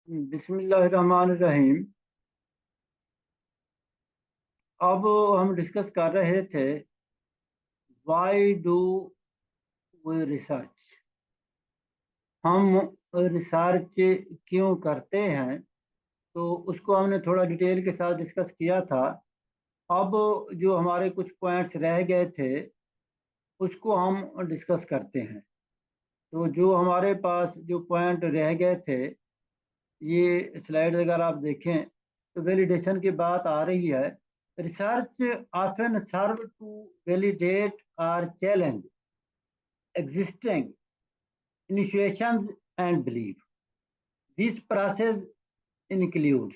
बिस्मिल्लाहिर्रहमानिर्रहीम। अब हम डिस्कस कर रहे थे व्हाई डू वी रिसर्च। हम रिसर्च क्यों करते हैं, तो उसको हमने थोड़ा डिटेल के साथ डिस्कस किया था। अब जो हमारे कुछ पॉइंट्स रह गए थे उसको हम डिस्कस करते हैं। तो जो हमारे पास जो पॉइंट रह गए थे, ये स्लाइड अगर आप देखें तो वैलिडेशन की बात आ रही है। Research often serve to validate और challenge existing initiations and belief. This process includes,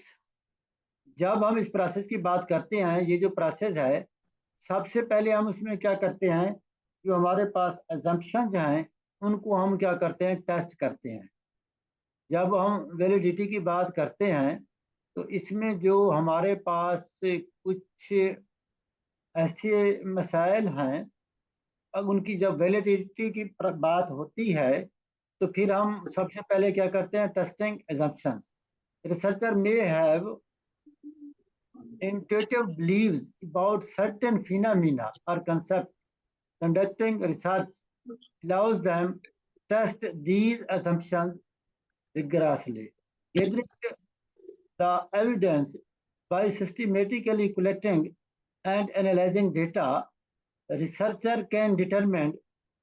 जब हम इस प्रोसेस की बात करते हैं, ये जो प्रोसेस है, सबसे पहले हम उसमें क्या करते हैं, जो हमारे पास एजम्पशंस हैं उनको हम क्या करते हैं, टेस्ट करते हैं। जब हम वैलिडिटी की बात करते हैं तो इसमें जो हमारे पास कुछ ऐसे मसाइल हैं, अब उनकी जब वैलिडिटी की बात होती है तो फिर हम सबसे पहले क्या करते हैं, testing assumptions. Researcher may have intuitive beliefs about certain phenomena or concepts. Conducting research allows them to test these assumptions rigorously. Gathering the evidence by systematically collecting and analyzing data, the researcher can determine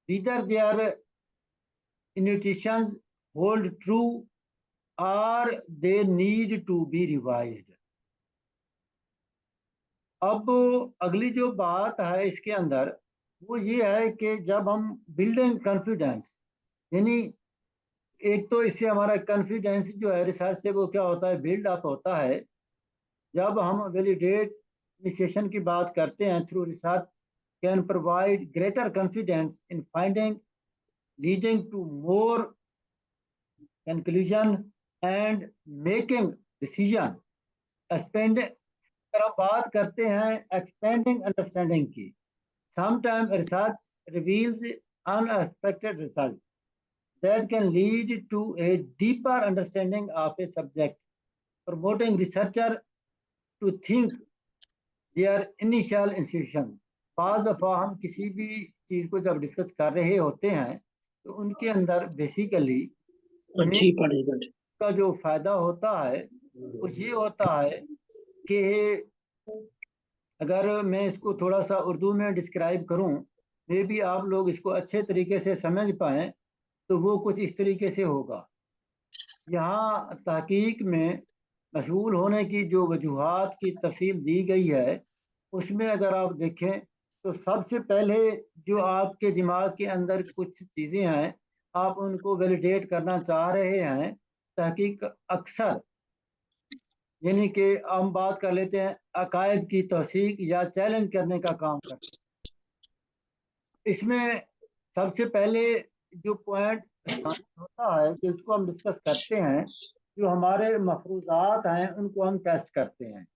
whether their intuitions hold true or they need to be revised. अब अगली जो बात है इसके अंदर वो ये है कि जब हम बिल्डिंग कॉन्फिडेंस, यानी एक तो इससे हमारा कॉन्फिडेंस जो है रिसर्च से वो क्या होता है, बिल्ड अप होता है। जब हम वैलिडेट इनिशिएशन की बात करते हैं through research can provide greater confidence in finding leading to more conclusion and making decision. Expand अगर हम बात करते हैं एक्सपेंडिंग अंडरस्टैंडिंग की, sometime research reveals unexpected result that can lead to a deeper understanding of a subject, promoting researcher to think their initial institution. बाज दफ़ा हम किसी भी चीज़ को जब डिस्कस कर रहे होते हैं तो उनके अंदर बेसिकली हमें का जो फायदा होता है वो ये होता है कि अगर मैं इसको थोड़ा सा उर्दू में डिस्क्राइब करूं, मे भी आप लोग इसको अच्छे तरीके से समझ पाएँ, तो वो कुछ इस तरीके से होगा। यहाँ तहकीक में मशगूल होने की जो वजूहात की तफसील दी गई है, उसमें अगर आप देखें तो सबसे पहले जो आपके दिमाग के अंदर कुछ चीज़ें हैं, आप उनको वैलिडेट करना चाह रहे हैं। तहकीक अक्सर, यानी कि हम बात कर लेते हैं अकायद की तौसीक या चैलेंज करने का काम करते हैं। इसमें सबसे पहले जो पॉइंट होता है कि उसको हम डिस्कस करते हैं, जो हमारे मफरूजात हैं उनको हम टेस्ट करते हैं।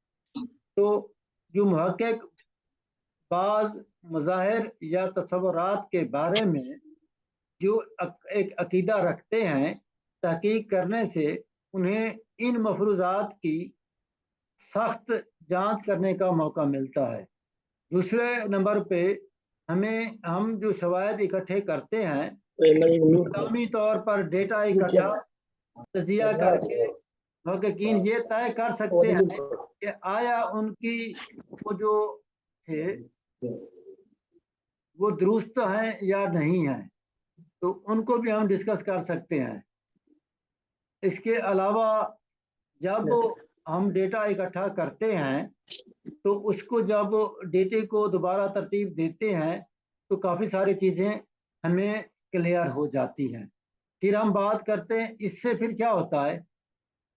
तो जो मुहक्किक बाज मज़ाहिर या तसव्वुरात के बारे में जो एक अकीदा रखते हैं, तहकीक करने से उन्हें इन मफरूजात की सख्त जांच करने का मौका मिलता है। दूसरे नंबर पे हम जो शवायद इकट्ठे करते हैं, मकामी तौर पर डेटा इकट्ठा तजिया करके मुहक्किकीन ये तय कर सकते हैं कि आया उनकी वो जो थे वो दुरुस्त हैं या नहीं हैं, तो उनको भी हम डिस्कस कर सकते हैं। इसके अलावा जब हम डेटा इकट्ठा करते हैं तो उसको जब डेटे को दोबारा तरतीब देते हैं तो काफ़ी सारी चीज़ें हमें क्लियर हो जाती हैं। फिर हम बात करते हैं इससे फिर क्या होता है,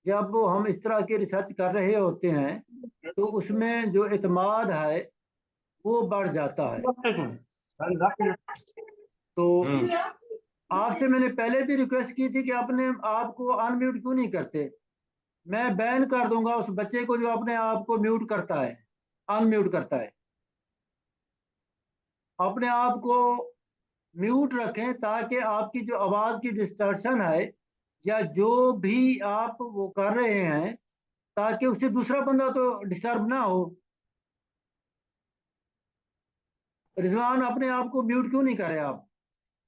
जब हम इस तरह की रिसर्च कर रहे होते हैं तो उसमें जो एतमाद है वो बढ़ जाता है। तो आपसे मैंने पहले भी रिक्वेस्ट की थी कि अपने आप को अनम्यूट क्यों नहीं करते। मैं बैन कर दूंगा उस बच्चे को जो अपने आप को म्यूट करता है, अनम्यूट करता है। अपने आप को म्यूट रखें ताकि आपकी जो आवाज़ की डिस्टर्शन है या जो भी आप वो कर रहे हैं, ताकि उससे दूसरा बंदा तो डिस्टर्ब ना हो। रिजवान, अपने आप को म्यूट क्यों नहीं कर रहे आप?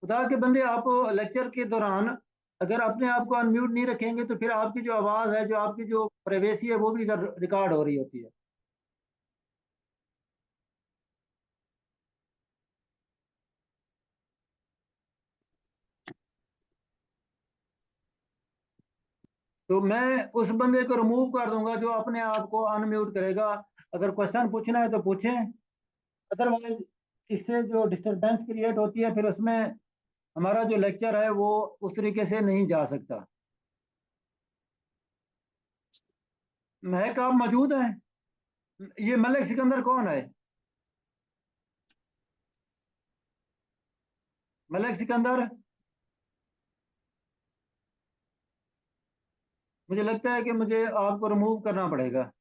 खुदा के बंदे, आप लेक्चर के दौरान अगर अपने आप को अनम्यूट नहीं रखेंगे तो फिर आपकी जो आवाज़ है, जो आपकी जो प्राइवेसी है, वो भी इधर रिकॉर्ड हो रही होती है। तो मैं उस बंदे को रिमूव कर दूंगा जो अपने आप को अनम्यूट करेगा। अगर क्वेश्चन पूछना है तो पूछें, अदरवाइज इससे जो डिस्टरबेंस क्रिएट होती है, फिर उसमें हमारा जो लेक्चर है वो उस तरीके से नहीं जा सकता। महक, आप मौजूद हैं? ये मलिक सिकंदर कौन है? मलिक सिकंदर, मुझे लगता है कि मुझे आपको रिमूव करना पड़ेगा।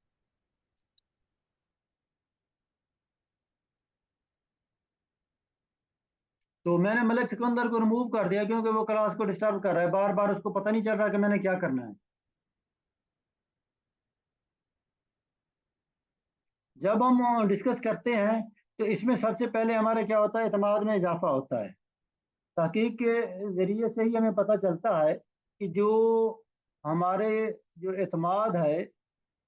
तो मैंने मलिक सिकंदर को रिमूव कर दिया, क्योंकि वो क्लास को डिस्टर्ब कर रहा है, बार बार उसको पता नहीं चल रहा कि मैंने क्या करना है। जब हम डिस्कस करते हैं तो इसमें सबसे पहले हमारे क्या होता है, एतमाद में इजाफा होता है। तहकीक के ज़रिए से ही हमें पता चलता है कि जो हमारे जो एतमाद है,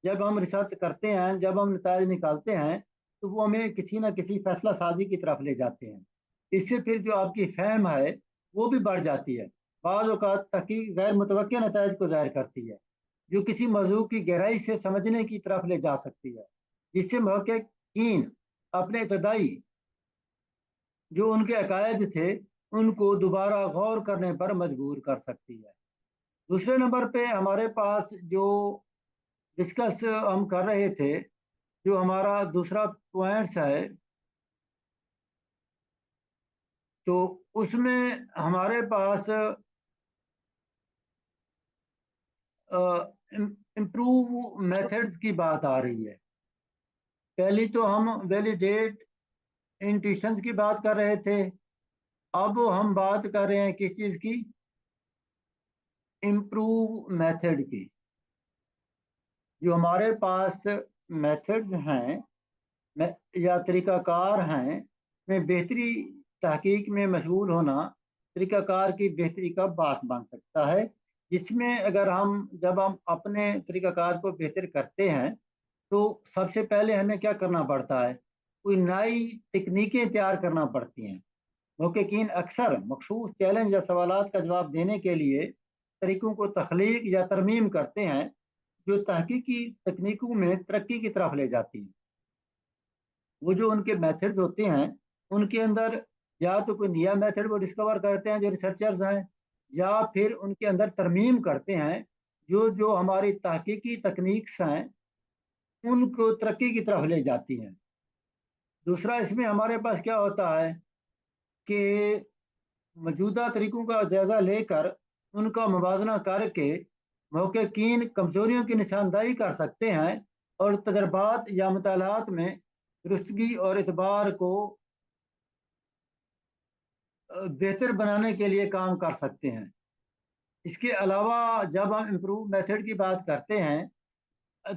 जब हम रिसर्च करते हैं, जब हम नताज निकालते हैं, तो वो हमें किसी न किसी फैसला साजी की तरफ ले जाते हैं। इससे फिर जो आपकी फहम है वो भी बढ़ जाती है। बाज़ औक़ात तहकीक गैर मुतवक्किल नताज को ज़ाहिर करती है, जो किसी मौजू की गहराई से समझने की तरफ ले जा सकती है, जिससे महक़्क़ीन अपने इब्तदाई जो उनके अकायद थे उनको दोबारा गौर करने पर मजबूर कर सकती है। दूसरे नंबर पे हमारे पास जो डिस्कस हम कर रहे थे, जो हमारा दूसरा पॉइंट्स है, तो उसमें हमारे पास इम्प्रूव मेथड्स की बात आ रही है। पहली तो हम वैलिडेट इंट्यूशंस की बात कर रहे थे, अब हम बात कर रहे हैं किस चीज़ की? इम्प्रूव मेथड की। जो हमारे पास मेथड्स हैं या तरीक़ाकार हैं, में बेहतरी तहकीक में मशगूल होना तरीक़ाकार की बेहतरी का बास बन सकता है। जिसमें अगर हम जब हम अपने तरीक़ाकार को बेहतर करते हैं तो सबसे पहले हमें क्या करना पड़ता है? कोई नई तकनीकें तैयार करना पड़ती हैं। मुहक्किकीन अक्सर मखसूस चैलेंज या सवालात का जवाब देने के लिए तरीकों को तख्लीक या तरमीम करते हैं, जो तहकीकी तकनीकों में तरक्की की तरफ ले जाती हैं। वो जो उनके मेथड्स होते हैं, उनके अंदर या तो कोई नया मेथड वो डिस्कवर करते हैं जो रिसर्चर्स हैं, या फिर उनके अंदर तरमीम करते हैं जो जो हमारी तहकीकी तकनीक्स हैं उनको तरक्की की तरफ ले जाती हैं। दूसरा, इसमें हमारे पास क्या होता है कि मौजूदा तरीकों का जायज़ा लेकर उनका मुवाजना करके महक़्क़ीन कमज़ोरियों की निशानदाही कर सकते हैं और तजर्बात या मुतालात में दुरुस्तगी और एतबार को बेहतर बनाने के लिए काम कर सकते हैं। इसके अलावा जब हम इम्प्रूव मेथड की बात करते हैं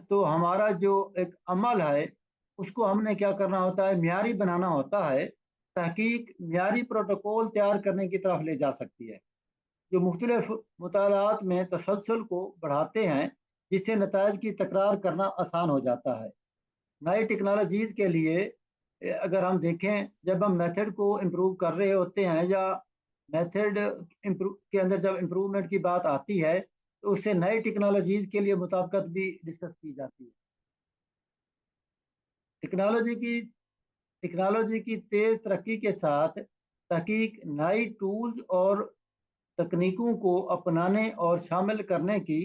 तो हमारा जो एक अमल है उसको हमने क्या करना होता है, म्यारी बनाना होता है। तहकीक म्यारी प्रोटोकॉल तैयार करने की तरफ ले जा सकती है, जो मुख्तलिफ मुतालात में तसलसल को बढ़ाते हैं, जिससे नताज की तकरार करना आसान हो जाता है। नई टेक्नोलॉजीज़ के लिए अगर हम देखें, जब हम मेथड को इम्प्रूव कर रहे होते हैं या मेथड इम्प्रूव के अंदर जब इम्प्रूवमेंट की बात आती है, तो उससे नई टेक्नोलॉजीज़ के लिए मुताबिकत भी डिस्कस की जाती है। टेक्नोलॉजी की टेक्नोलॉजी की तेज़ तरक्की के साथ तहकीक नई टूल्स और तकनीकों को अपनाने और शामिल करने की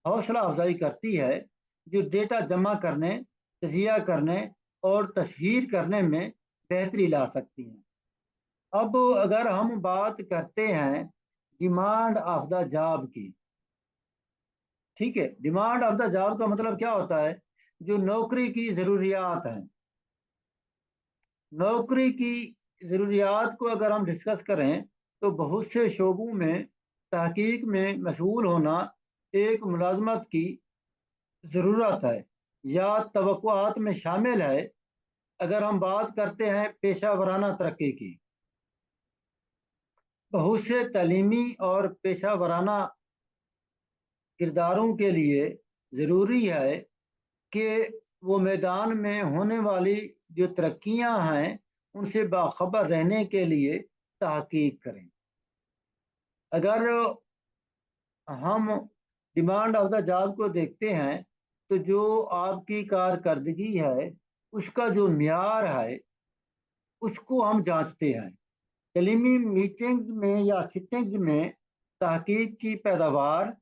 हौसला अफजाई करती है, जो डेटा जमा करने, तजिया करने और तशहीर करने में बेहतरी ला सकती हैं। अब अगर हम बात करते हैं डिमांड ऑफ द जॉब की, ठीक है, डिमांड ऑफ द जॉब का मतलब क्या होता है? जो नौकरी की ज़रूरियात हैं, नौकरी की ज़रूरियात को अगर हम डिस्कस करें तो बहुत से शोबों में तहकीक में मशगूल होना एक मुलाजमत की ज़रूरत है या तवक्कुआत में शामिल है। अगर हम बात करते हैं पेशा वराना तरक्की की, बहुत से तालीमी और पेशा वराना किरदारों के लिए ज़रूरी है कि वो मैदान में होने वाली जो तरक्कियां हैं उनसे बाखबर रहने के लिए तहकीक करें। अगर हम डिमांड ऑफ द जॉब को देखते हैं तो जो आपकी कारकर्दगी है उसका जो म्यार है उसको हम जांचते हैं। तलीमी मीटिंग्स में या सिटिंग्स में तहकीक की पैदावार,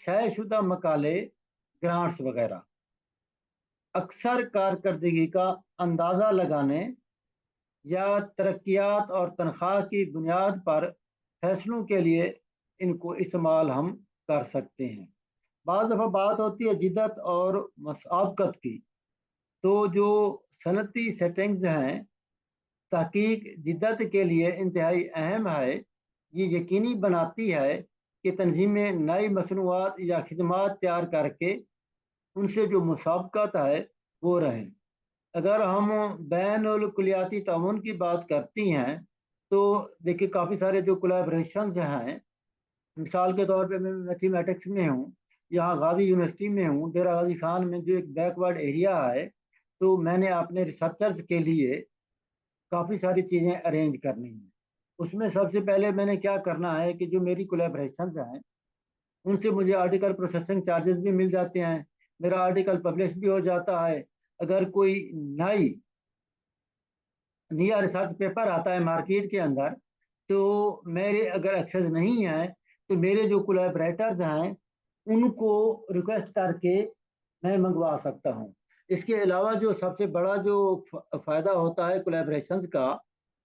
शायशुदा मकाले, ग्रांट्स वगैरह अक्सर कारकर्दगी का अंदाज़ा लगाने या तरक्कियात और तनख्वाह की बुनियाद पर फैसलों के लिए इनको इस्तेमाल हम कर सकते हैं। बाज़ दफ़ा बात होती है जिद्दत और मसाबकत की, तो जो सनती सेटिंग्स हैं तहकीक जिद्दत के लिए इंतहाई अहम है। ये यकीनी बनाती है कि तंजीमें नई मसनूआत या खिदमात तैयार करके उनसे जो मुसाबकत है वो रहें। अगर हम बैनुल कुलियाती ताउन की बात करती हैं तो देखिए काफ़ी सारे जो कोलैबोरेशंस हैं, मिसाल के तौर पे मैं मैथमेटिक्स में हूँ, यहाँ गाजी यूनिवर्सिटी में हूँ, डेरा गाजी खान में जो एक बैकवर्ड एरिया है, तो मैंने अपने रिसर्चर्स के लिए काफ़ी सारी चीज़ें अरेंज करनी है। उसमें सबसे पहले मैंने क्या करना है कि जो मेरी कोलैबोरेशंस हैं उनसे मुझे आर्टिकल प्रोसेसिंग चार्जेस भी मिल जाते हैं, मेरा आर्टिकल पब्लिश भी हो जाता है। अगर कोई नई नया रिसर्च पेपर आता है मार्केट के अंदर तो मेरे अगर एक्सेस नहीं है तो मेरे जो कोलैबोरेटर्स हैं उनको रिक्वेस्ट करके मैं मंगवा सकता हूँ। इसके अलावा जो सबसे बड़ा जो फ़ायदा होता है कोलैबोरेशंस का,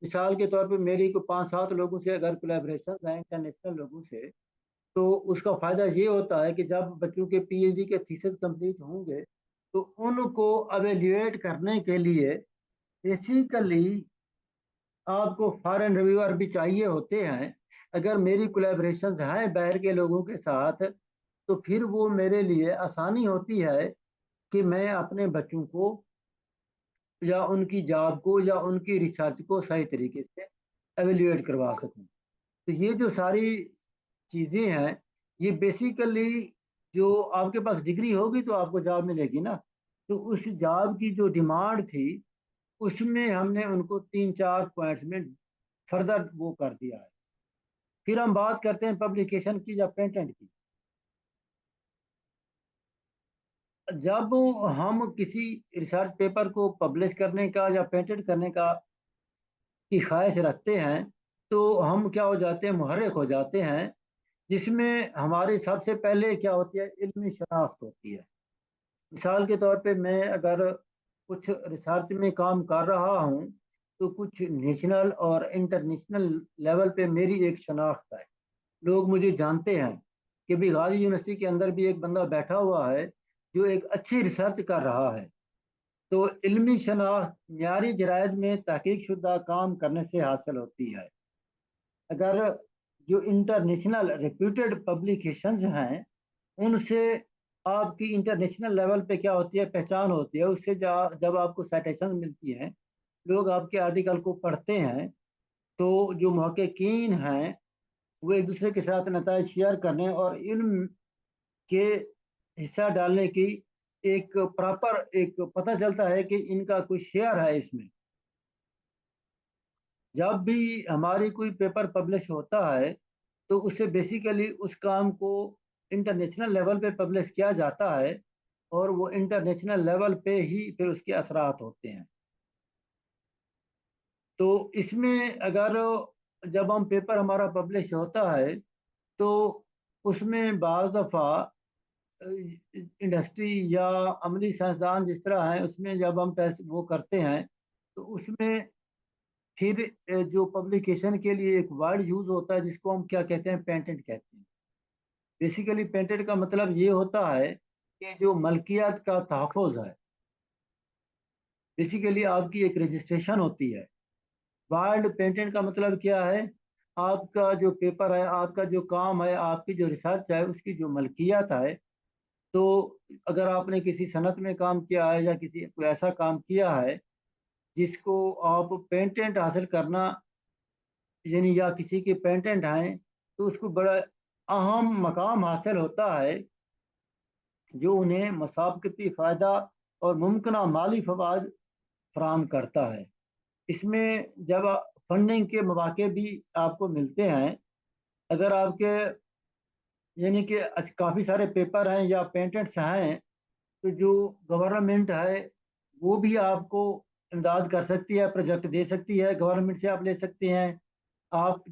मिसाल के तौर पे मेरी को 5-7 लोगों से अगर कोलैबोरेशंस हैं इंटरनेशनल लोगों से, तो उसका फ़ायदा ये होता है कि जब बच्चों के पीएचडी के थीसिस कंप्लीट होंगे तो उनको एवेल्युएट करने के लिए बेसिकली आपको फॉरेन रिव्यूअर भी चाहिए होते हैं। अगर मेरी कोलैबोरेशंस हैं बाहर के लोगों के साथ तो फिर वो मेरे लिए आसानी होती है कि मैं अपने बच्चों को या उनकी जॉब को या उनकी रिसर्च को सही तरीके से एवेल्युएट करवा सकूं। तो ये जो सारी चीज़ें हैं ये बेसिकली जो आपके पास डिग्री होगी तो आपको जॉब मिलेगी ना, तो उस जॉब की जो डिमांड थी उसमें हमने उनको 3-4 पॉइंट्स में फर्दर वो कर दिया है। फिर हम बात करते हैं पब्लिकेशन की या पेटेंट की। जब हम किसी रिसर्च पेपर को पब्लिश करने का या पेटेंट करने का की ख्वाहिश रखते हैं तो हम क्या हो जाते हैं, मुहर्रिक हो जाते हैं, जिसमें हमारी सबसे पहले क्या होती है, इल्मी शनाख्त होती है। मिसाल के तौर पे मैं अगर कुछ रिसर्च में काम कर रहा हूँ तो कुछ नेशनल और इंटरनेशनल लेवल पे मेरी एक शनाख्त है, लोग मुझे जानते हैं कि भी गाजी यूनिवर्सिटी के अंदर भी एक बंदा बैठा हुआ है जो एक अच्छी रिसर्च कर रहा है। तो इल्मी शनाख्त मीयारी जरायद में तहकीक शुदा काम करने से हासिल होती है। अगर जो इंटरनेशनल रिप्यूटेड पब्लिकेशंस हैं उनसे आपकी इंटरनेशनल लेवल पे क्या होती है, पहचान होती है, उससे जब आपको साइटेशन मिलती है, लोग आपके आर्टिकल को पढ़ते हैं, तो जो मुहक्किकीन हैं वो एक दूसरे के साथ नताइज शेयर करने और इल्म के हिस्सा डालने की एक प्रॉपर एक पता चलता है कि इनका कोई शेयर है इसमें। जब भी हमारी कोई पेपर पब्लिश होता है तो उससे बेसिकली उस काम को इंटरनेशनल लेवल पे पब्लिश किया जाता है और वो इंटरनेशनल लेवल पे ही फिर उसके असरात होते हैं। तो इसमें अगर जब हम पेपर हमारा पब्लिश होता है तो उसमें बाज़ दफ़ा इंडस्ट्री या अमली साइंसदान जिस तरह हैं उसमें जब हम पैसे वो करते हैं तो उसमें फिर जो पब्लिकेशन के लिए एक वर्ड यूज होता है जिसको हम क्या कहते हैं, पेटेंट कहते हैं। बेसिकली पेटेंट का मतलब ये होता है कि जो मलकियत का तहफ़्फ़ुज़ है, बेसिकली आपकी एक रजिस्ट्रेशन होती है। वर्ल्ड पेटेंट का मतलब क्या है, आपका जो पेपर है, आपका जो काम है, आपकी जो रिसर्च है, उसकी जो मलकियत है, तो अगर आपने किसी सनत में काम किया है या किसी कोई ऐसा काम किया है जिसको आप पेटेंट हासिल करना, यानी या किसी के पेटेंट हैं, तो उसको बड़ा अहम मकाम हासिल होता है जो उन्हें मसाबकती फ़ायदा और मुमकिन माली फवाद फराम करता है। इसमें जब फंडिंग के मौके भी आपको मिलते हैं, अगर आपके यानी कि काफ़ी सारे पेपर हैं या पेटेंट्स हैं, तो जो गवर्नमेंट है वो भी आपको इमदाद कर सकती है, प्रोजेक्ट दे सकती है, गवर्नमेंट से आप ले सकते हैं। आप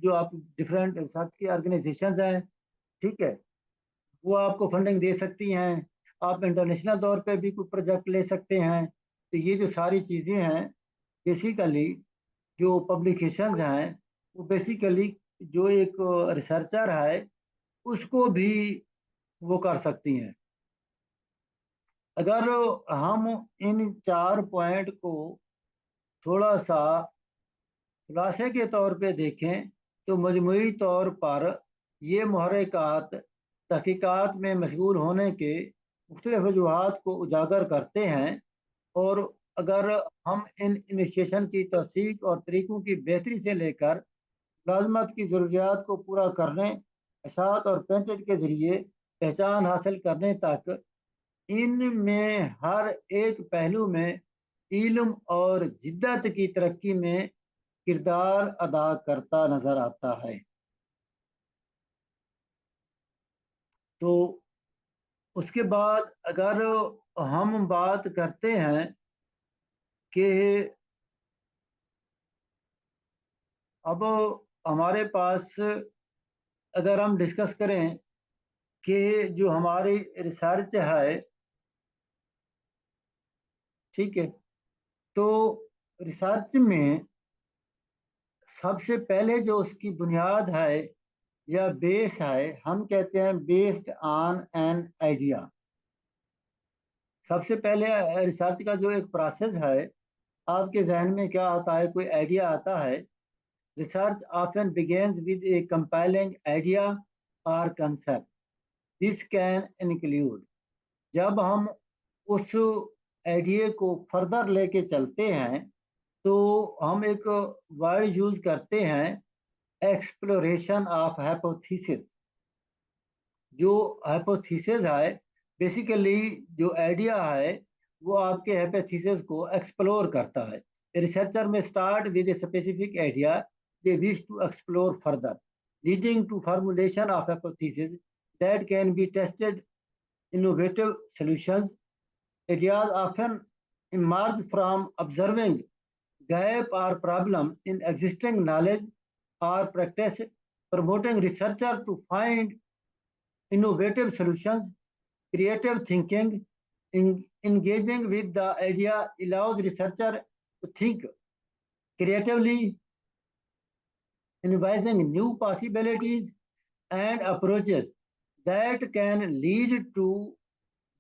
डिफरेंट रिसर्च की ऑर्गेनाइजेशंस हैं, ठीक है, वो आपको फंडिंग दे सकती हैं। आप इंटरनेशनल तौर पे भी कोई प्रोजेक्ट ले सकते हैं। तो ये जो सारी चीज़ें हैं, बेसिकली जो पब्लिकेशंस हैं, वो बेसिकली जो एक रिसर्चर है उसको भी वो कर सकती हैं। अगर हम इन 4 पॉइंट को थोड़ा सा खुलासे के तौर पे देखें, तो मजमूई तौर पर ये महरक़ात तहकीकात में मशगूल होने के मुख्तलिफ़ वजूहात को उजागर करते हैं। और अगर हम इन इनिशिएशन की तौसीक और तरीक़ों की बेहतरी से लेकर मुलाजमत की ज़रूरियात को पूरा करने, इशाअत और पेटेंट के ज़रिए पहचान हासिल करने तक, इनमें हर एक पहलू में इल्म और जिद्दत की तरक्की में किरदार अदा करता नजर आता है। तो उसके बाद अगर हम बात करते हैं कि अब हमारे पास, अगर हम डिस्कस करें कि जो हमारी रिसर्च है, ठीक है, तो रिसर्च में सबसे पहले जो उसकी बुनियाद है या बेस है, हम कहते हैं बेस्ड ऑन एन आइडिया। सबसे पहले रिसर्च का जो एक प्रोसेस है, आपके जहन में क्या आता है, कोई आइडिया आता है। Research often begins with A compiling idea और कंसेप्ट। दिस कैन इंक्लूड, जब हम उस आइडिया को फर्दर लेके चलते हैं, तो हम एक वर्ड यूज करते हैं, एक्सप्लोरेशन ऑफ हाइपोथेसिस। जो हाइपोथेसिस है, बेसिकली जो आइडिया है, वो आपके हाइपोथेसिस को एक्सप्लोर करता है। Researcher may start with a specific idea they wish to explore further, leading to formulation of hypothesis that can be tested, innovative solutions. Ideas often emerge from observing gap or problem in existing knowledge or practice, promoting researchers to find innovative solutions. Creative thinking, engaging with the idea allows researcher to think creatively, devising new possibilities and approaches that can lead to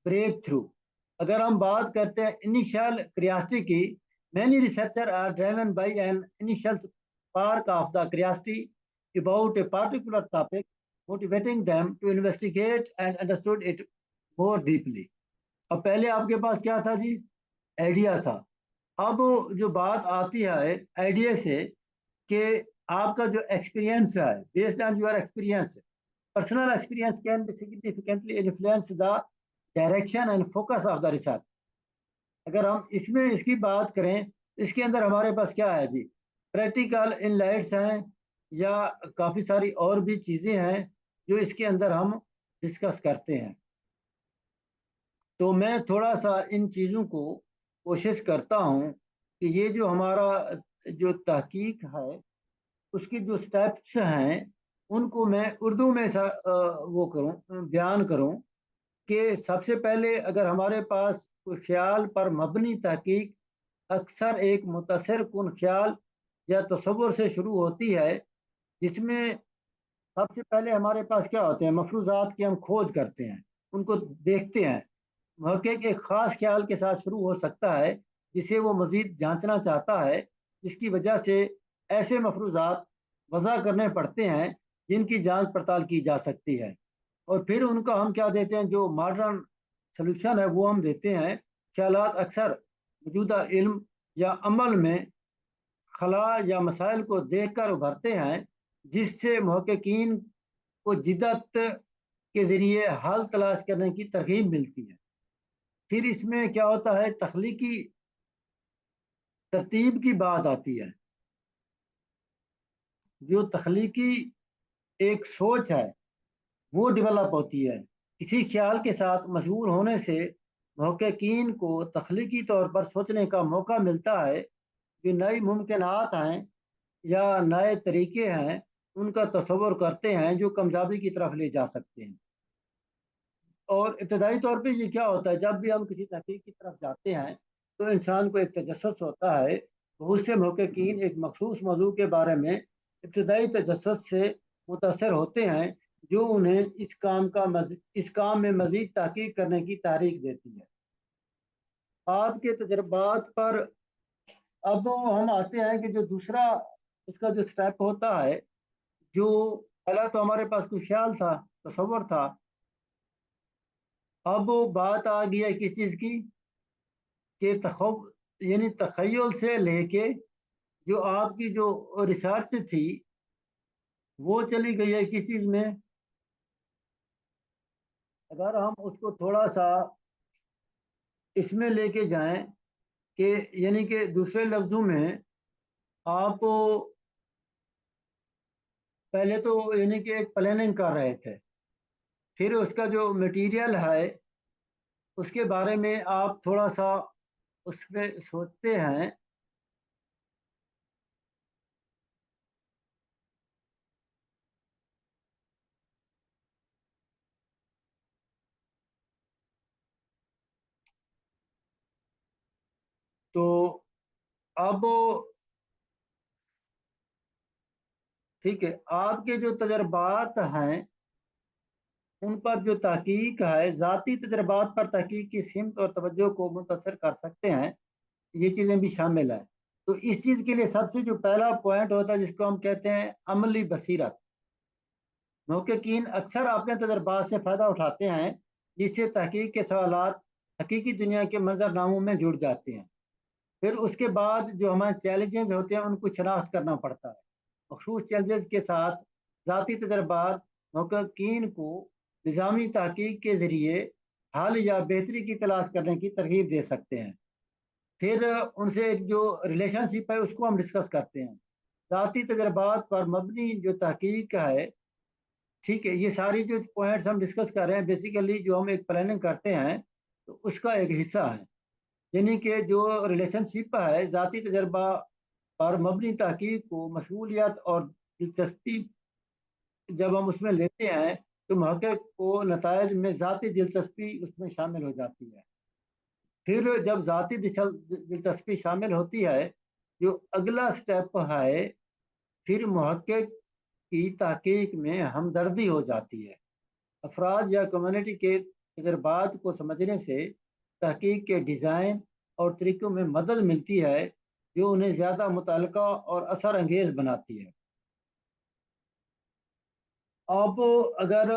breakthrough. अगर हम बात करते हैं initial curiosity की, many researcher are driven by an initial spark of the curiosity about a particular topic, motivating them to investigate and understood it more deeply. अब पहले आपके पास क्या था जी, आइडिया था। अब जो बात आती है आइडिया से, कि आपका जो एक्सपीरियंस है, based on your experience, personal experience can be significantly influence the direction and focus of the research. अगर हम इसमें इसकी बात करें, इसके अंदर हमारे पास क्या है जी, प्रैक्टिकल इनलाइट्स हैं या काफ़ी सारी और भी चीज़ें हैं जो इसके अंदर हम डिस्कस करते हैं। तो मैं थोड़ा सा इन चीज़ों को कोशिश करता हूँ कि ये जो हमारा जो तहकीक है, उसकी जो स्टेप्स हैं, उनको मैं उर्दू में वो करूँ, बयान करूँ कि सबसे पहले अगर हमारे पास कोई ख्याल पर मबनी तहकीक अक्सर एक मुतासर कुन ख्याल या तसव्वुर से शुरू होती है, जिसमें सबसे पहले हमारे पास क्या होते हैं, मफरूज़ात की हम खोज करते हैं, उनको देखते हैं। महक़क़ एक ख़ास ख्याल के साथ शुरू हो सकता है जिसे वो मज़ीद जांचना चाहता है, जिसकी वजह से ऐसे मफरूज़ात वज़ा करने पड़ते हैं जिनकी जांच पड़ताल की जा सकती है। और फिर उनका हम क्या देते हैं, जो मॉडर्न सोल्यूशन है वो हम देते हैं। ख्यालात अक्सर मौजूदा इल्म या अमल में खला या मसाइल को देखकर उभरते हैं, जिससे महक़क़ीन को जिद्दत के ज़रिए हल तलाश करने की तरगीब मिलती है। फिर इसमें क्या होता है, तख्लीकी तरतीब की बात आती है। जो तख्लीकी एक सोच है वो डेवलप होती है। किसी ख्याल के साथ मशगूल होने से महक़क़ीन को तख्लीकी तौर पर सोचने का मौका मिलता है कि नई मुमकिनात हैं या नए तरीके हैं, उनका तसव्वुर करते हैं जो कामयाबी की तरफ ले जा सकते हैं। और इब्तदाई तौर पे ये क्या होता है, जब भी हम किसी तहकीक की तरफ जाते हैं तो इंसान को एक तजस्सुस होता है। बहुत से महक़क़ीन एक मखसूस मौजू के बारे में इब्तदाई तजस्सुस से मुतासर होते हैं, जो उन्हें इस काम में मज़ीद तहकीक करने की तहरीक देती है। आपके तजर्बात पर अब हम आते हैं कि जो दूसरा इसका जो स्टेप होता है, जो पहला तो हमारे पास कोई ख्याल था, तसव्वुर था। अब वो बात आ गई है किस चीज़ की, कि यानी तखय्युल से लेके जो आपकी जो रिसर्च थी वो चली गई है किस चीज़ में। अगर हम उसको थोड़ा सा इसमें लेके जाएं कि यानी कि दूसरे लफ्ज़ों में आप पहले तो यानी कि एक प्लानिंग कर रहे थे, फिर उसका जो मटेरियल है उसके बारे में आप थोड़ा सा उस पे सोचते हैं। तो अब ठीक है, आपके जो तजर्बात हैं उन पर जो तहकीक है, ज़ाती तजर्बात पर तहकीक की सिमत और तवज्जो को मुतासर कर सकते हैं, ये चीज़ें भी शामिल है। तो इस चीज़ के लिए सबसे जो पहला पॉइंट होता है जिसको हम कहते हैं अमली बसीरत। मुहक्किकीन अक्सर अपने तजर्बात से फ़ायदा उठाते हैं, जिससे तहकीक के सवालात हकीकी दुनिया के मंजरनामों में जुड़ जाते हैं। फिर उसके बाद जो हमारे चैलेंजेस होते हैं उनको शनाख्त करना पड़ता है। मखसूस चैलेंजेस के साथ ज़ाती तजर्बात मुहक्किकीन को निज़ामी तहकीक के ज़रिए हल या बेहतरी की तलाश करने की तरगीब दे सकते हैं। फिर उनसे एक जो रिलेशनशिप है उसको हम डिस्कस करते हैं। ज़ाती तजर्बात पर मबनी जो तहकीक है, ठीक है, ये सारी जो पॉइंट्स हम डिस्कस कर रहे हैं बेसिकली जो हम एक प्लानिंग करते हैं तो उसका एक हिस्सा है। यानी कि जो रिलेशनशिप है ज़ाती तजर्बा पर मबनी तहकीक को मशगूलियत और दिलचस्पी जब हम उसमें लेते हैं तो महक़क़ को नताइज में ज़ाती दिलचस्पी उसमें शामिल हो जाती है। फिर जब ज़ाती दिलचस्पी शामिल होती है, जो अगला स्टेप है, फिर महक़क़ की तहकीक में हमदर्दी हो जाती है। अफराद या कम्युनिटी के तजर्बात को समझने से तहकीक के डिज़ाइन और तरीक़ों में मदद मिलती है, जो उन्हें ज़्यादा मुतल्लिक़ा और असर अंगेज़ बनाती है। अब अगर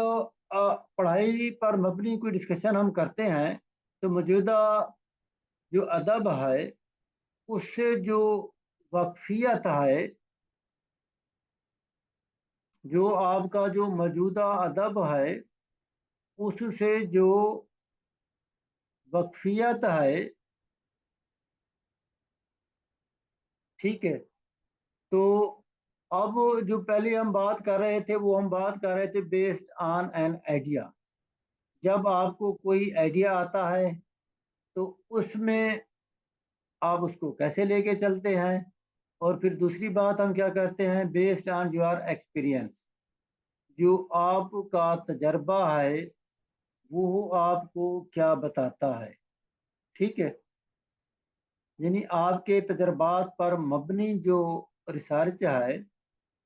पढ़ाई पर मबनी कोई डिस्कशन हम करते हैं तो मौजूदा जो अदब है उससे जो वाकफियत है, जो आपका जो मौजूदा अदब है उससे जो वाकफियत है, ठीक है। तो अब जो पहले हम बात कर रहे थे वो हम बात कर रहे थे बेस्ड ऑन एन आइडिया। जब आपको कोई आइडिया आता है तो उसमें आप उसको कैसे लेके चलते हैं। और फिर दूसरी बात हम क्या करते हैं, बेस्ड ऑन योर एक्सपीरियंस, जो आपका तजर्बा है वो आपको क्या बताता है, ठीक है। यानी आपके तजर्बात पर मबनी जो रिसर्च है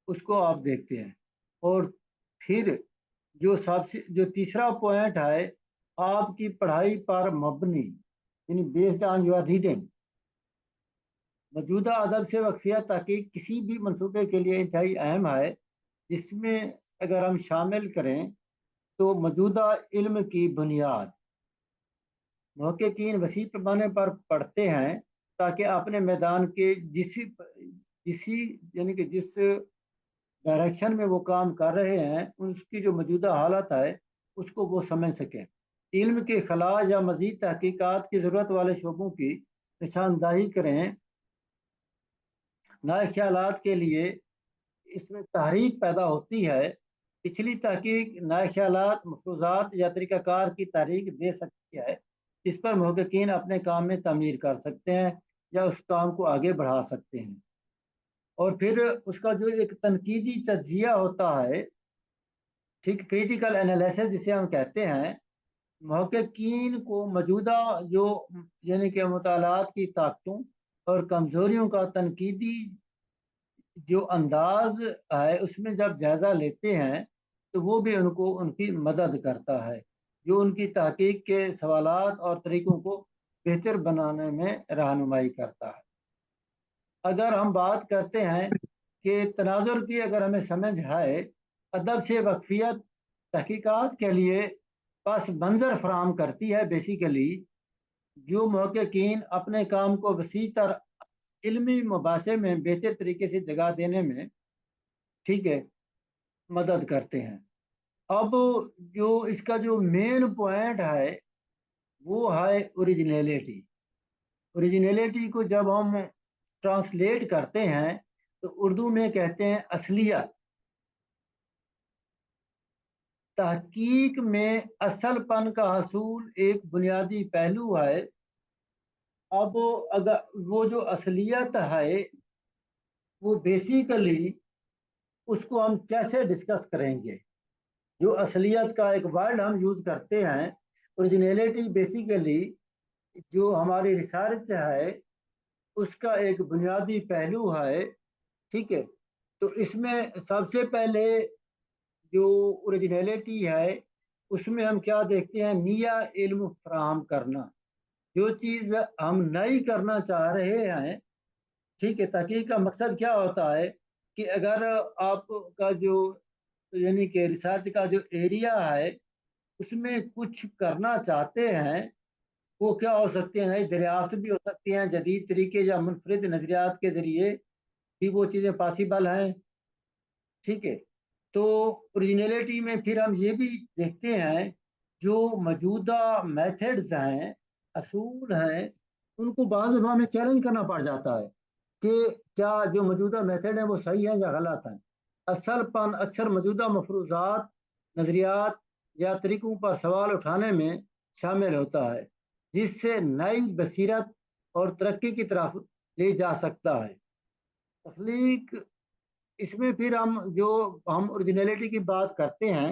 उसको आप देखते हैं। और फिर जो सबसे जो तीसरा पॉइंट है, आपकी पढ़ाई पर मबनी यानी बेस्ड ऑन योर रीडिंग, मौजूदा अदब से वक्फिया तहकीक किसी भी मनसूबे के लिए इंतहाई अहम है, जिसमें अगर हम शामिल करें तो मौजूदा इल्म की बुनियाद मुहक्किकीन वसी पैमाने पर पढ़ते हैं, ताकि अपने मैदान के जिसी यानी कि जिस डायरेक्शन में वो काम कर रहे हैं उसकी जो मौजूदा हालत है उसको वो समझ सकें। इल्म के खला या मज़ीद तहकीकात की ज़रूरत वाले शोबों की निशानदाही करें। नए ख्यालात के लिए इसमें तहरीक पैदा होती है। पिछली तहकीक नए ख्यालात, मफरूज़ात या तरीक़ाकार की तहरीक दे सकती है, जिस पर मुहक्किकीन अपने काम में तमीर कर सकते हैं या उस काम को आगे बढ़ा सकते हैं। और फिर उसका जो एक तनकीदी तज्जिया होता है, ठीक, क्रिटिकल एनालिसिस जिसे हम कहते हैं, मुहक्किकीन को मौजूदा जो यानी कि मुतालात की ताकतों और कमज़ोरियों का तनकीदी जो अंदाज है उसमें जब जायज़ा लेते हैं तो वो भी उनको उनकी मदद करता है, जो उनकी तहकीक के सवालात और तरीक़ों को बेहतर बनाने में रहनुमाई करता है। अगर हम बात करते हैं कि तनाजुर की अगर हमें समझ है, अदब से वक्फियत तहकीकात के लिए पस मंज़र फराहम करती है बेसिकली, जो मुहक्किकीन अपने काम को वसी तर इल्मी मुबासे में बेहतर तरीके से जगह देने में, ठीक है, मदद करते हैं। अब जो इसका जो मेन पॉइंट है वो है ओरिजिनलिटी। ओरिजिनलिटी को जब हम ट्रांसलेट करते हैं तो उर्दू में कहते हैं असलियत। तहकीक में असलपन का हसूल एक बुनियादी पहलू है। अब अगर वो जो असलियत है वो बेसिकली उसको हम कैसे डिस्कस करेंगे। जो असलियत का एक वर्ड हम यूज़ करते हैं, ओरिजिनलिटी, बेसिकली जो हमारी रिसर्च है उसका एक बुनियादी पहलू है। ठीक है, तो इसमें सबसे पहले जो ओरिजिनलिटी है उसमें हम क्या देखते हैं, निया इल्म फराहम करना। जो चीज़ हम नई करना चाह रहे हैं, ठीक है, तहकीक का मकसद क्या होता है कि अगर आपका जो यानी कि रिसर्च का जो एरिया है उसमें कुछ करना चाहते हैं, वो क्या हो सकते हैं, नई दरियाफ्त भी हो सकती हैं, जदीद तरीके या मुनफरिद नज़रियात के ज़रिए भी वो चीज़ें पॉसिबल हैं। ठीक है, तो ओरिजिनलिटी में फिर हम ये भी देखते हैं जो मौजूदा मेथड्स हैं, असूल हैं, उनको बाज़ दफ़ा हमें चैलेंज करना पड़ जाता है कि क्या जो मौजूदा मेथड है वो सही है या गलत है। असलपन अक्सर मौजूदा मफरूज़ात, नज़रियात या तरीक़ों पर सवाल उठाने में शामिल होता है, जिससे नई बसीरत और तरक्की की तरफ ले जा सकता है। तख्लीक, इसमें फिर हम ओरिजिनलिटी की बात करते हैं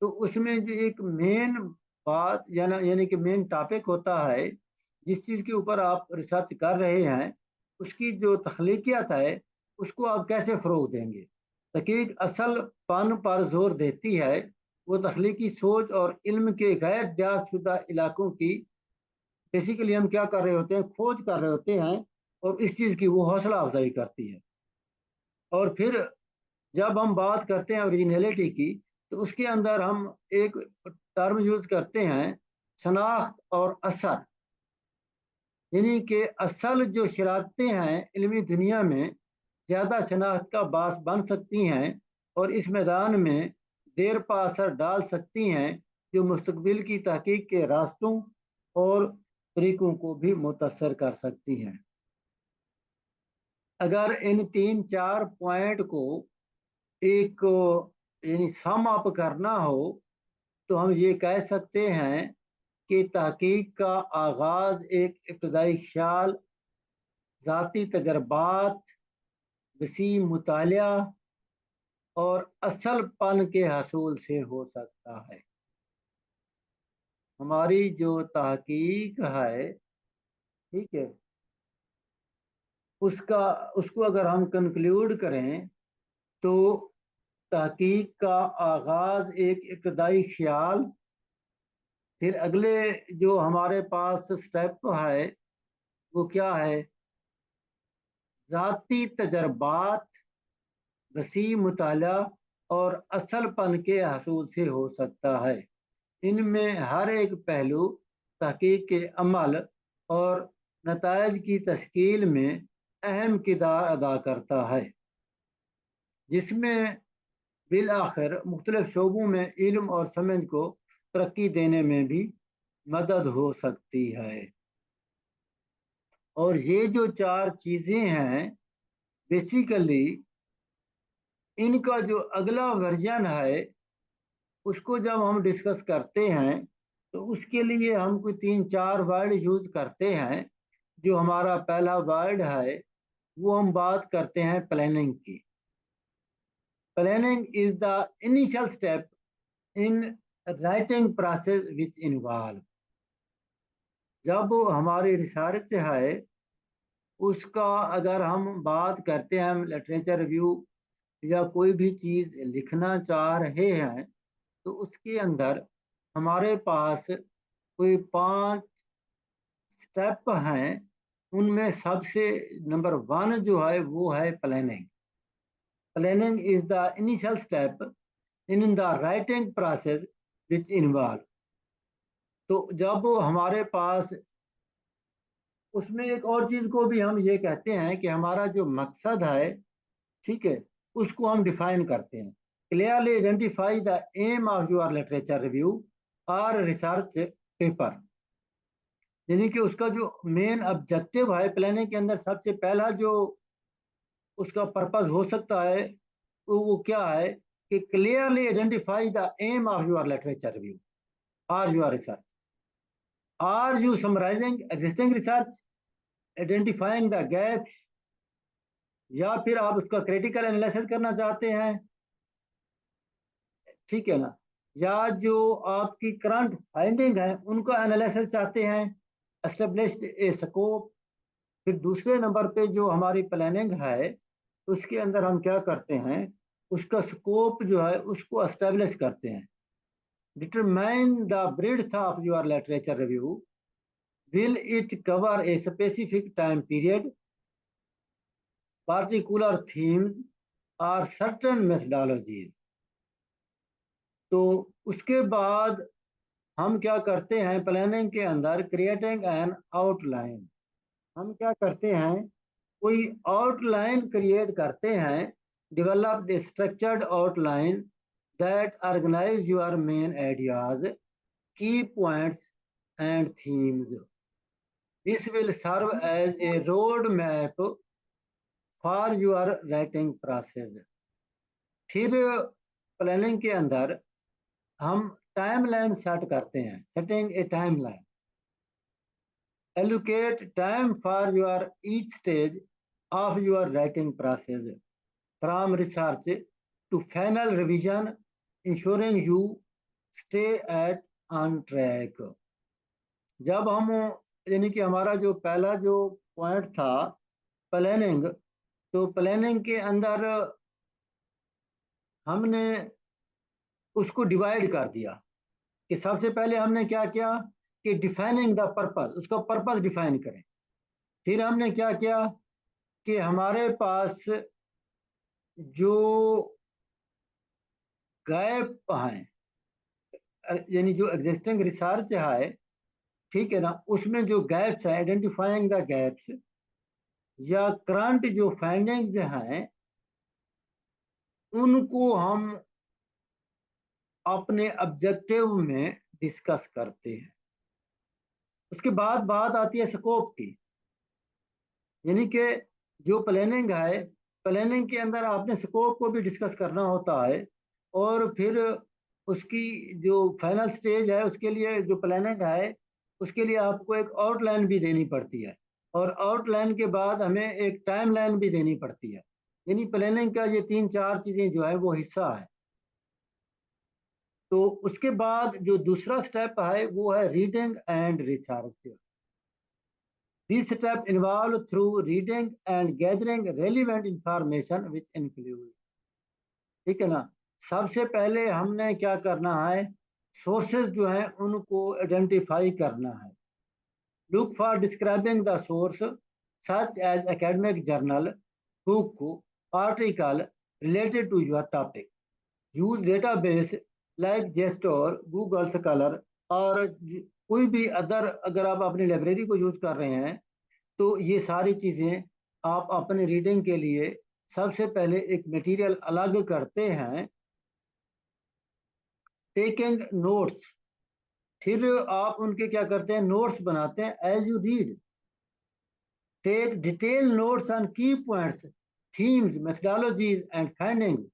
तो उसमें जो एक मेन बात यानी कि मेन टॉपिक होता है, जिस चीज़ के ऊपर आप रिसर्च कर रहे हैं उसकी जो तख्लीकियत है उसको आप कैसे फ़रोग़ देंगे। तहकीक असल पन पर जोर देती है, वो तख्लीकी सोच और इल्म के गैर दरियाफ्तशुदा इलाकों की बेसिकली हम क्या कर रहे होते हैं, खोज कर रहे होते हैं, और इस चीज़ की वो हौसला अफजाई करती है। और फिर जब हम बात करते हैं ओरिजिनलिटी की तो उसके अंदर हम एक टर्म यूज़ करते हैं, शनाख्त और असर। यानी कि असल जो शरारतें हैं इल्मी दुनिया में ज़्यादा शनाख्त का बास बन सकती हैं और इस मैदान में देर पा असर डाल सकती हैं, जो मुस्तकबिल की तहकीक के रास्तों और तरीक़ों को भी मुतासर कर सकती हैं। अगर इन 3-4 पॉइंट को एक यानी सम अप करना हो तो हम ये कह सकते हैं कि तहकीक का आगाज़ एक इब्तदाई ख्याल, ज़ाती तजर्बात, वसी मुतालिया और असलपन के हसूल से हो सकता है। हमारी जो तहकीक है, ठीक है, उसका उसको अगर हम कंक्लूड करें तो तहकीक का आगाज़ एक इब्तदाई ख्याल, फिर अगले जो हमारे पास स्टेप है वो क्या है, ज़ाती तजर्बात, वसी मुताला और असलपन के हसूल से हो सकता है। इनमें हर एक पहलू तहकीक के अमल और नतायज की तश्कील में अहम किरदार अदा करता है, जिसमें बिल आखिर मुख्तलिफ शोबों में इल्म और समझ को तरक्की देने में भी मदद हो सकती है। और ये जो चार चीज़ें हैं, बेसिकली इनका जो अगला वर्जन है उसको जब हम डिस्कस करते हैं तो उसके लिए हम कोई 3-4 वर्ड यूज करते हैं। जो हमारा पहला वर्ड है वो हम बात करते हैं प्लानिंग की। Planning is the initial step in writing process which involve. जब हमारी रिसर्च है उसका अगर हम बात करते हैं, हम लिटरेचर रिव्यू या कोई भी चीज़ लिखना चाह रहे हैं तो उसके अंदर हमारे पास कोई 5 स्टेप हैं। उनमें सबसे नंबर 1 जो है वो है planning. Planning is the initial step in the writing process which involve. तो जब हमारे पास उसमें एक और चीज को भी हम ये कहते हैं कि हमारा जो मकसद है, ठीक है, उसको हम डिफाइन करते हैं। Clearly identify the aim of your literature review और रिसर्च पेपर। यानी कि उसका जो मेन ऑब्जेक्टिव है प्लानिंग के अंदर, सबसे पहला जो उसका पर्पस हो सकता है तो वो क्या है कि clearly identify the aim of your literature review और your research. Are you summarising existing research, identifying the gaps, या फिर आप उसका क्रिटिकल एनालिसिस करना चाहते हैं, ठीक है ना, या जो आपकी करंट फाइंडिंग है उनका एनालिसिस चाहते हैं, एस्टेब्लिश्ड ए स्कोप। फिर दूसरे नंबर पे जो हमारी प्लानिंग है उसके अंदर हम क्या करते हैं, उसका स्कोप जो है उसको एस्टेब्लिश करते हैं। Determine the breadth of your literature review, will it cover a specific time period, particular themes और सर्टेन मेथडोलॉजीज। तो उसके बाद हम क्या करते हैं प्लानिंग के अंदर, क्रिएटिंग एन आउटलाइन। हम क्या करते हैं, कोई आउटलाइन क्रिएट करते हैं। Develop a structured outline that organise your main ideas, key points and themes. This will serve as a road map for your writing process. फिर प्लानिंग के अंदर हम टाइमलाइन सेट करते हैं, setting a timeline. Allocate time for your each stage of your writing process, from research to final revision, ensuring you stay at on track. जब हम, यानी कि हमारा जो पहला जो पॉइंट था प्लानिंग, तो प्लानिंग के अंदर हमने उसको डिवाइड कर दिया कि सबसे पहले हमने क्या किया कि डिफाइनिंग द पर्पस, उसका पर्पस डिफाइन करें। फिर हमने क्या किया कि हमारे पास जो गैप हैं, यानी जो एग्जिस्टिंग रिसर्च है, ठीक है ना, उसमें जो गैप्स है, आइडेंटिफाइंग द गैप्स, या करंट जो फाइंडिंग्स हैं उनको हम अपने ऑब्जेक्टिव में डिस्कस करते हैं। उसके बाद बात आती है स्कोप की, यानी कि जो प्लानिंग है, प्लानिंग के अंदर आपने स्कोप को भी डिस्कस करना होता है। और फिर उसकी जो फाइनल स्टेज है उसके लिए जो प्लानिंग है उसके लिए आपको एक आउटलाइन भी देनी पड़ती है, और आउटलाइन के बाद हमें एक टाइमलाइन भी देनी पड़ती है। यानी प्लानिंग का ये 3-4 चीज़ें जो है वो हिस्सा है। तो उसके बाद जो दूसरा स्टेप है वो है reading and research. This step involved through reading and gathering relevant information which include, ठीक है ना, सबसे पहले हमने क्या करना है, सोर्सेज जो हैं उनको आइडेंटिफाई करना है। Look for describing the source, such as academic journal, book, article related to your topic. Use database like Gestor, Google Scholar और कोई भी अगर आप अपनी लाइब्रेरी को यूज कर रहे हैं तो ये सारी चीजें आप अपने रीडिंग के लिए सबसे पहले एक मटेरियल अलग करते हैं, टेकिंग नोट्स, फिर आप उनके क्या करते हैं, नोट्स बनाते हैं as you read. Take detail notes on key points, themes, methodologies and findings,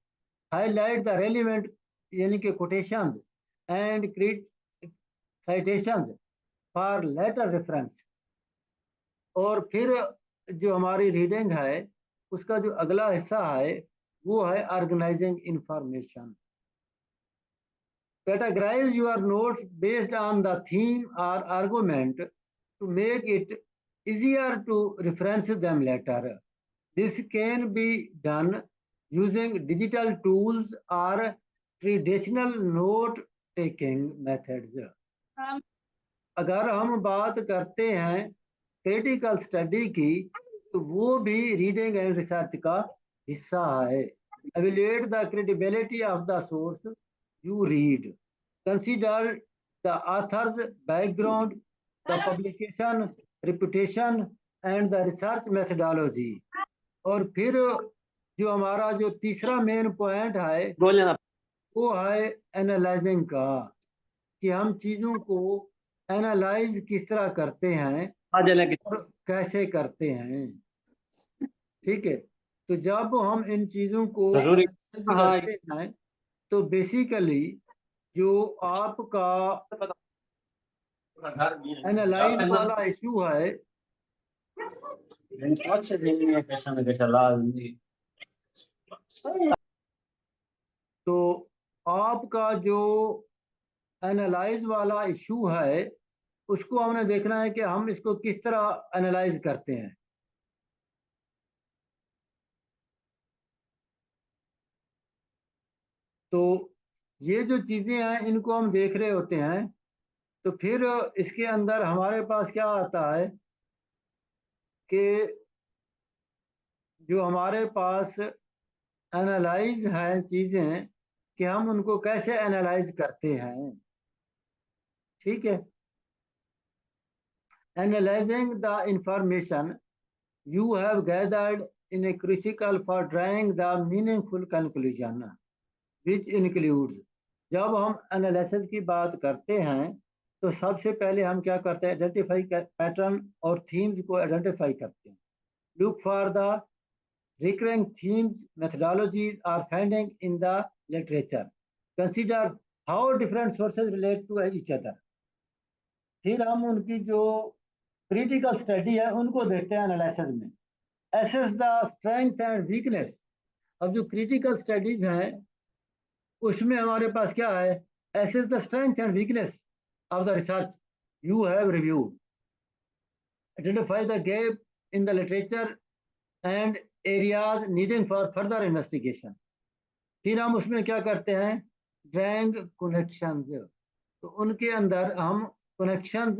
highlight the relevant यानी कि quotations and create citations for later reference. और फिर जो हमारी रीडिंग है उसका जो अगला हिस्सा है वो है organising information. Categorize your notes based on the theme or argument to make it easier to reference them later. This can be done using digital tools or traditional note taking methods. अगर हम बात करते हैं critical study की तो वो भी reading and research का हिस्सा है। Evaluate the credibility of the source you read. Consider the author's background, the publication, reputation, and the research methodology. और फिर जो हमारा जो तीसरा मेन पॉइंट है वो है एनालाइजिंग का, कि हम चीजों को एनालाइज किस तरह करते हैं और कैसे करते हैं। ठीक है, तो जब हम इन चीजों को एनालाइज करते हैं तो बेसिकली जो आपका एनालाइज वाला इशू है तो आपका जो एनालाइज वाला इशू है उसको हमने देखना है कि हम इसको किस तरह एनालाइज करते हैं। तो ये जो चीजें हैं इनको हम देख रहे होते हैं तो फिर इसके अंदर हमारे पास क्या आता है कि जो हमारे पास एनालाइज है चीजें कि हम उनको कैसे एनालाइज करते हैं। ठीक है, analysing the information you have gathered in a crucial for drawing the meaningful conclusion, which includes, जब हम एनालिसिस की बात करते हैं तो सबसे पहले हम क्या करते हैं, आइडेंटिफाई पैटर्न और थीम्स को आइडेंटिफाई करते हैं। Look for the recurring themes, methodologies are finding in the literature. Consider how different sources relate to each other. फिर हम उनकी जो क्रिटिकल स्टडी है उनको देखते हैं एनालिसिस में। Assess the strength and weakness। अब जो क्रिटिकल स्टडीज हैं उसमें हमारे पास क्या है, assess the strength and weakness of the research you have reviewed. Identify the gap in the literature and areas needing for further investigation. फिर हम उसमें क्या करते हैं, ड्रैंग कनेक्शंस, तो उनके अंदर हम कनेक्शंस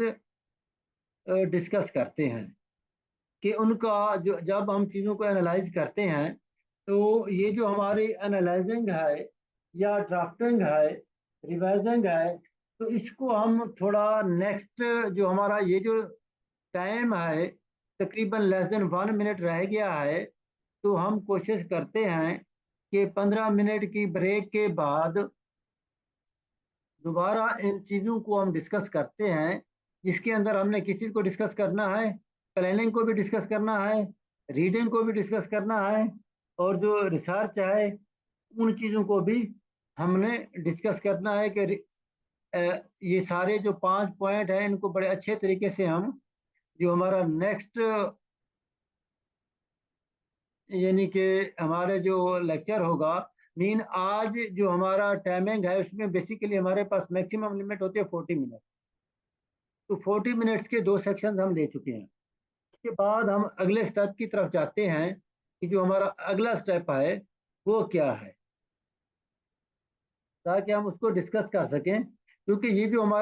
डिस्कस करते हैं कि उनका जो जब हम चीज़ों को एनालाइज करते हैं तो ये जो हमारी एनालाइजिंग है या ड्राफ्टिंग है, रिवाइजिंग है, तो इसको हम थोड़ा नेक्स्ट जो हमारा ये जो टाइम है तकरीबन लेस देन 1 मिनट रह गया है तो हम कोशिश करते हैं कि 15 मिनट की ब्रेक के बाद दोबारा इन चीज़ों को हम डिस्कस करते हैं, जिसके अंदर हमने किस चीज़ को डिस्कस करना है, प्लानिंग को भी डिस्कस करना है, रीडिंग को भी डिस्कस करना है और जो रिसर्च है उन चीज़ों को भी हमने डिस्कस करना है कि ये सारे जो 5 पॉइंट हैं इनको बड़े अच्छे तरीके से हम जो हमारा नेक्स्ट यानी कि हमारे जो लेक्चर होगा, मीन आज जो हमारा टाइमिंग है उसमें बेसिकली हमारे पास मैक्सिमम लिमिट होती है 40 मिनट, तो 40 मिनट्स के 2 सेक्शन हम ले चुके हैं। उसके बाद हम अगले स्टेप की तरफ जाते हैं कि जो हमारा अगला स्टेप है वो क्या है, ताकि हम उसको डिस्कस कर सकें, क्योंकि ये जो हमारा